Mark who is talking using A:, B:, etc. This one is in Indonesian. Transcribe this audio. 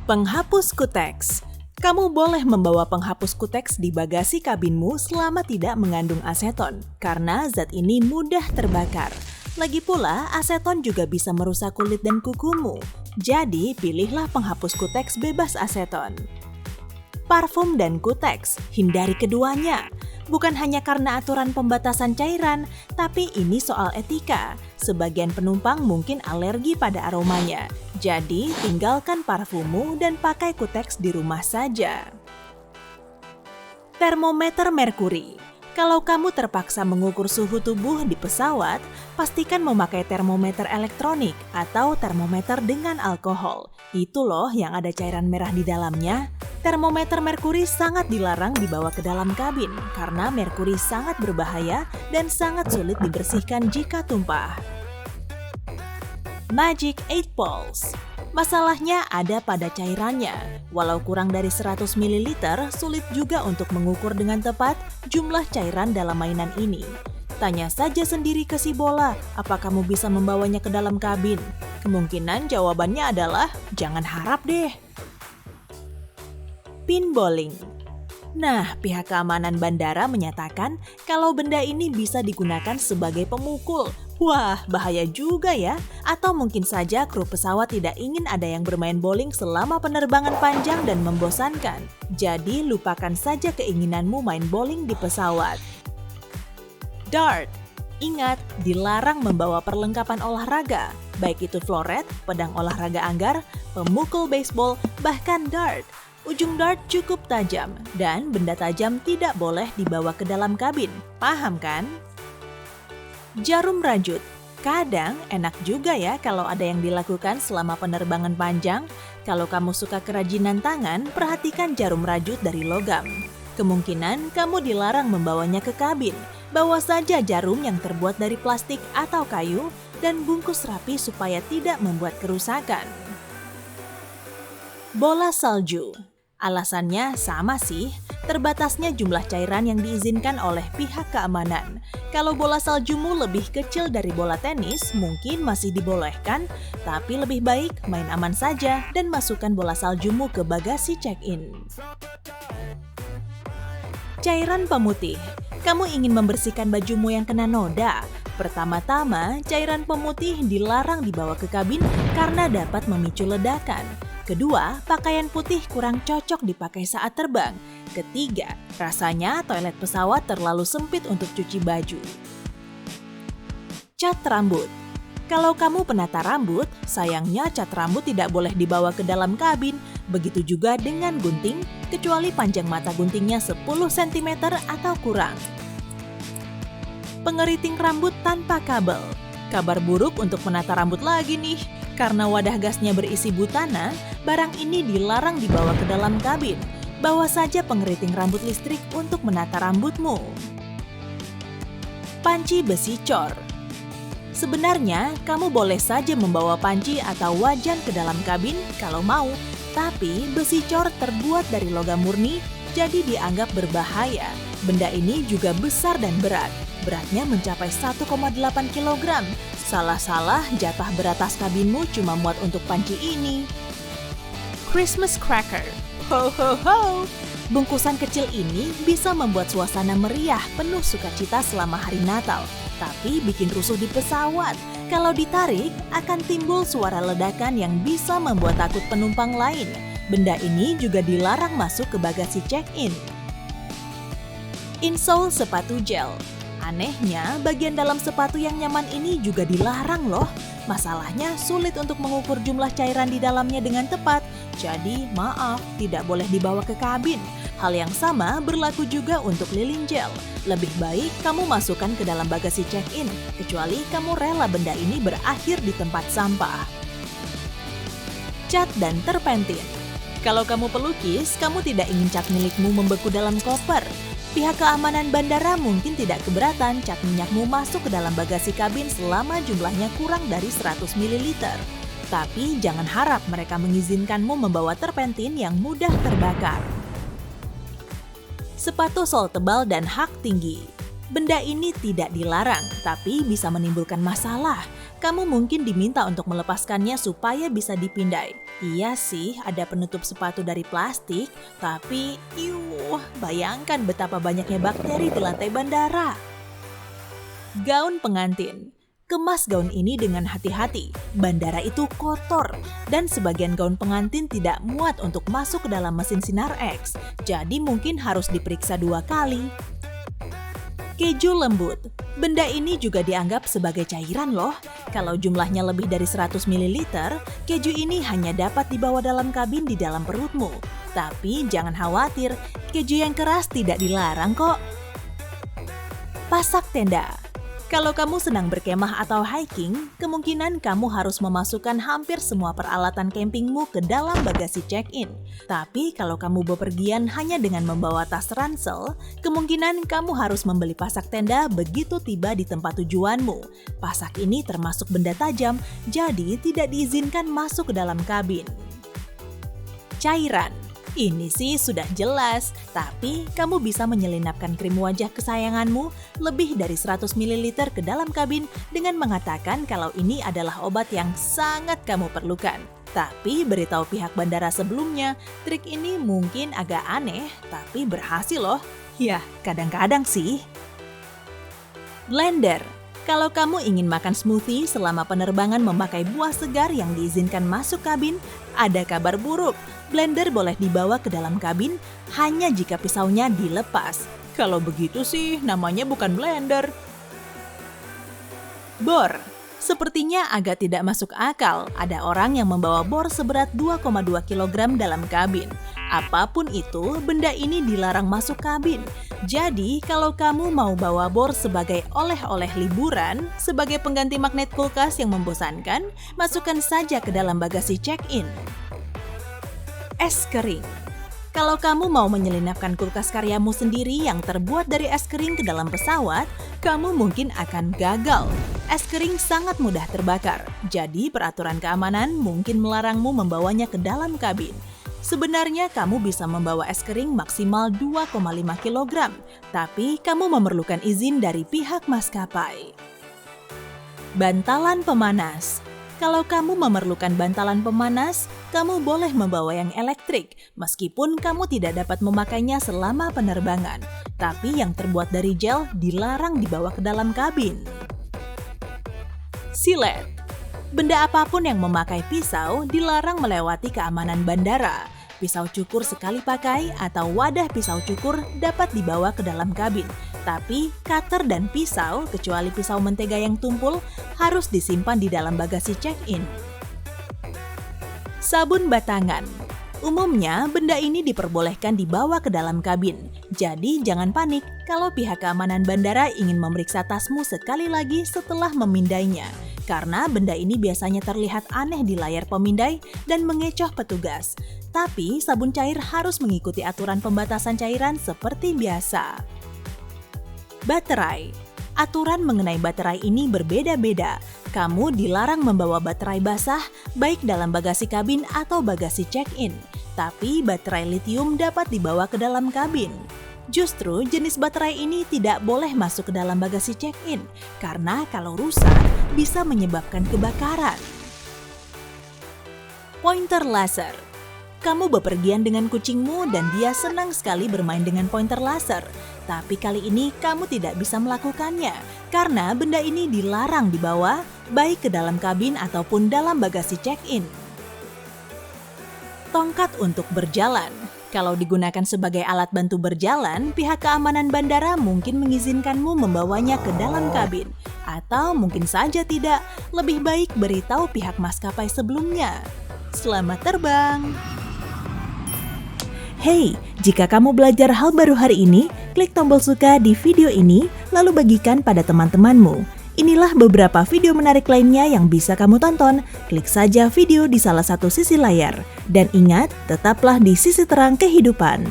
A: Penghapus kuteks. Kamu boleh membawa penghapus kuteks di bagasi kabinmu selama tidak mengandung aseton, karena zat ini mudah terbakar. Lagi pula, aseton juga bisa merusak kulit dan kukumu. Jadi, pilihlah penghapus kuteks bebas aseton. Parfum dan kuteks, hindari keduanya. Bukan hanya karena aturan pembatasan cairan, tapi ini soal etika. Sebagian penumpang mungkin alergi pada aromanya. Jadi, tinggalkan parfummu dan pakai kuteks di rumah saja. Termometer merkuri. Kalau kamu terpaksa mengukur suhu tubuh di pesawat, pastikan memakai termometer elektronik atau termometer dengan alkohol. Itu loh yang ada cairan merah di dalamnya. Termometer merkuri sangat dilarang dibawa ke dalam kabin karena merkuri sangat berbahaya dan sangat sulit dibersihkan jika tumpah. Magic 8 Balls. Masalahnya ada pada cairannya. Walau kurang dari 100 ml, sulit juga untuk mengukur dengan tepat jumlah cairan dalam mainan ini. Tanya saja sendiri ke si bola, apa kamu bisa membawanya ke dalam kabin? Kemungkinan jawabannya adalah jangan harap deh. Pinballing. Nah, pihak keamanan bandara menyatakan kalau benda ini bisa digunakan sebagai pemukul. Wah, bahaya juga ya. Atau mungkin saja kru pesawat tidak ingin ada yang bermain bowling selama penerbangan panjang dan membosankan. Jadi, lupakan saja keinginanmu main bowling di pesawat. Dart. Ingat, dilarang membawa perlengkapan olahraga, baik itu floret, pedang olahraga anggar, pemukul baseball, bahkan dart. Ujung dart cukup tajam, dan benda tajam tidak boleh dibawa ke dalam kabin. Paham kan? Jarum rajut. Kadang enak juga ya kalau ada yang dilakukan selama penerbangan panjang. Kalau kamu suka kerajinan tangan, perhatikan jarum rajut dari logam. Kemungkinan kamu dilarang membawanya ke kabin. Bawa saja jarum yang terbuat dari plastik atau kayu dan bungkus rapi supaya tidak membuat kerusakan. Bola salju. Alasannya sama sih, terbatasnya jumlah cairan yang diizinkan oleh pihak keamanan. Kalau bola saljumu lebih kecil dari bola tenis, mungkin masih dibolehkan, tapi lebih baik main aman saja dan masukkan bola saljumu ke bagasi check-in. Cairan pemutih. Kamu ingin membersihkan bajumu yang kena noda? Pertama-tama, cairan pemutih dilarang dibawa ke kabin karena dapat memicu ledakan. Kedua, pakaian putih kurang cocok dipakai saat terbang. Ketiga, rasanya toilet pesawat terlalu sempit untuk cuci baju. Cat rambut. Kalau kamu penata rambut, sayangnya cat rambut tidak boleh dibawa ke dalam kabin. Begitu juga dengan gunting, kecuali panjang mata guntingnya 10 cm atau kurang. Pengeriting rambut tanpa kabel. Kabar buruk untuk menata rambut lagi nih. Karena wadah gasnya berisi butana, barang ini dilarang dibawa ke dalam kabin. Bawa saja pengeriting rambut listrik untuk menata rambutmu. Panci besi cor. Sebenarnya, kamu boleh saja membawa panci atau wajan ke dalam kabin kalau mau, tapi besi cor terbuat dari logam murni, jadi dianggap berbahaya. Benda ini juga besar dan berat. Beratnya mencapai 1,8 kg. Salah-salah jatah berat tas kabinmu cuma muat untuk panci ini. Christmas cracker. Ho ho ho! Bungkusan kecil ini bisa membuat suasana meriah penuh sukacita selama hari Natal, tapi bikin rusuh di pesawat. Kalau ditarik, akan timbul suara ledakan yang bisa membuat takut penumpang lain. Benda ini juga dilarang masuk ke bagasi check-in. Insole sepatu gel. Anehnya, bagian dalam sepatu yang nyaman ini juga dilarang loh. Masalahnya sulit untuk mengukur jumlah cairan di dalamnya dengan tepat. Jadi, maaf, tidak boleh dibawa ke kabin. Hal yang sama berlaku juga untuk lilin gel. Lebih baik kamu masukkan ke dalam bagasi check-in, kecuali kamu rela benda ini berakhir di tempat sampah. Cat dan terpentin. Kalau kamu pelukis, kamu tidak ingin cat milikmu membeku dalam koper. Pihak keamanan bandara mungkin tidak keberatan cat minyakmu masuk ke dalam bagasi kabin selama jumlahnya kurang dari 100 ml. Tapi jangan harap mereka mengizinkanmu membawa terpentin yang mudah terbakar. Sepatu sol tebal dan hak tinggi. Benda ini tidak dilarang, tapi bisa menimbulkan masalah. Kamu mungkin diminta untuk melepaskannya supaya bisa dipindai. Iya sih, ada penutup sepatu dari plastik, tapi bayangkan betapa banyaknya bakteri di lantai bandara. Gaun pengantin. Kemas gaun ini dengan hati-hati. Bandara itu kotor, dan sebagian gaun pengantin tidak muat untuk masuk ke dalam mesin sinar X, jadi mungkin harus diperiksa 2 kali. Keju lembut. Benda ini juga dianggap sebagai cairan loh. Kalau jumlahnya lebih dari 100 ml, keju ini hanya dapat dibawa dalam kabin di dalam perutmu. Tapi jangan khawatir, keju yang keras tidak dilarang kok. Pasak tenda. Kalau kamu senang berkemah atau hiking, kemungkinan kamu harus memasukkan hampir semua peralatan campingmu ke dalam bagasi check-in. Tapi kalau kamu bepergian hanya dengan membawa tas ransel, kemungkinan kamu harus membeli pasak tenda begitu tiba di tempat tujuanmu. Pasak ini termasuk benda tajam, jadi tidak diizinkan masuk ke dalam kabin. Cairan. Ini sih sudah jelas, tapi kamu bisa menyelinapkan krim wajah kesayanganmu lebih dari 100 ml ke dalam kabin dengan mengatakan kalau ini adalah obat yang sangat kamu perlukan. Tapi beritahu pihak bandara sebelumnya, trik ini mungkin agak aneh, tapi berhasil loh. Ya, kadang-kadang sih. Blender. Kalau kamu ingin makan smoothie selama penerbangan memakai buah segar yang diizinkan masuk kabin, ada kabar buruk. Blender boleh dibawa ke dalam kabin hanya jika pisaunya dilepas. Kalau begitu sih namanya bukan blender. Bor. Sepertinya agak tidak masuk akal ada orang yang membawa bor seberat 2,2 kg dalam kabin. Apapun itu, benda ini dilarang masuk kabin. Jadi, kalau kamu mau bawa bor sebagai oleh-oleh liburan, sebagai pengganti magnet kulkas yang membosankan, masukkan saja ke dalam bagasi check-in. Es kering. Kalau kamu mau menyelinapkan kulkas karyamu sendiri yang terbuat dari es kering ke dalam pesawat, kamu mungkin akan gagal. Es kering sangat mudah terbakar, jadi peraturan keamanan mungkin melarangmu membawanya ke dalam kabin. Sebenarnya kamu bisa membawa es kering maksimal 2,5 kg, tapi kamu memerlukan izin dari pihak maskapai. Bantalan pemanas. Kalau kamu memerlukan bantalan pemanas, kamu boleh membawa yang elektrik, meskipun kamu tidak dapat memakainya selama penerbangan. Tapi yang terbuat dari gel dilarang dibawa ke dalam kabin. Silet. Benda apapun yang memakai pisau dilarang melewati keamanan bandara. Pisau cukur sekali pakai atau wadah pisau cukur dapat dibawa ke dalam kabin. Tapi cutter dan pisau, kecuali pisau mentega yang tumpul, harus disimpan di dalam bagasi check-in. Sabun batangan. Umumnya, benda ini diperbolehkan dibawa ke dalam kabin. Jadi, jangan panik kalau pihak keamanan bandara ingin memeriksa tasmu sekali lagi setelah memindainya. Karena benda ini biasanya terlihat aneh di layar pemindai dan mengecoh petugas. Tapi, sabun cair harus mengikuti aturan pembatasan cairan seperti biasa. Baterai. Aturan mengenai baterai ini berbeda-beda. Kamu dilarang membawa baterai basah baik dalam bagasi kabin atau bagasi check-in. Tapi baterai litium dapat dibawa ke dalam kabin. Justru jenis baterai ini tidak boleh masuk ke dalam bagasi check-in karena kalau rusak bisa menyebabkan kebakaran. Pointer laser. Kamu bepergian dengan kucingmu dan dia senang sekali bermain dengan pointer laser. Tapi kali ini kamu tidak bisa melakukannya karena benda ini dilarang dibawa baik ke dalam kabin ataupun dalam bagasi check-in. Tongkat untuk berjalan. Kalau digunakan sebagai alat bantu berjalan, pihak keamanan bandara mungkin mengizinkanmu membawanya ke dalam kabin. Atau mungkin saja tidak, lebih baik beritahu pihak maskapai sebelumnya. Selamat terbang! Hey, jika kamu belajar hal baru hari ini, klik tombol suka di video ini, lalu bagikan pada teman-temanmu. Inilah beberapa video menarik lainnya yang bisa kamu tonton. Klik saja video di salah satu sisi layar. Dan ingat, tetaplah di sisi terang kehidupan.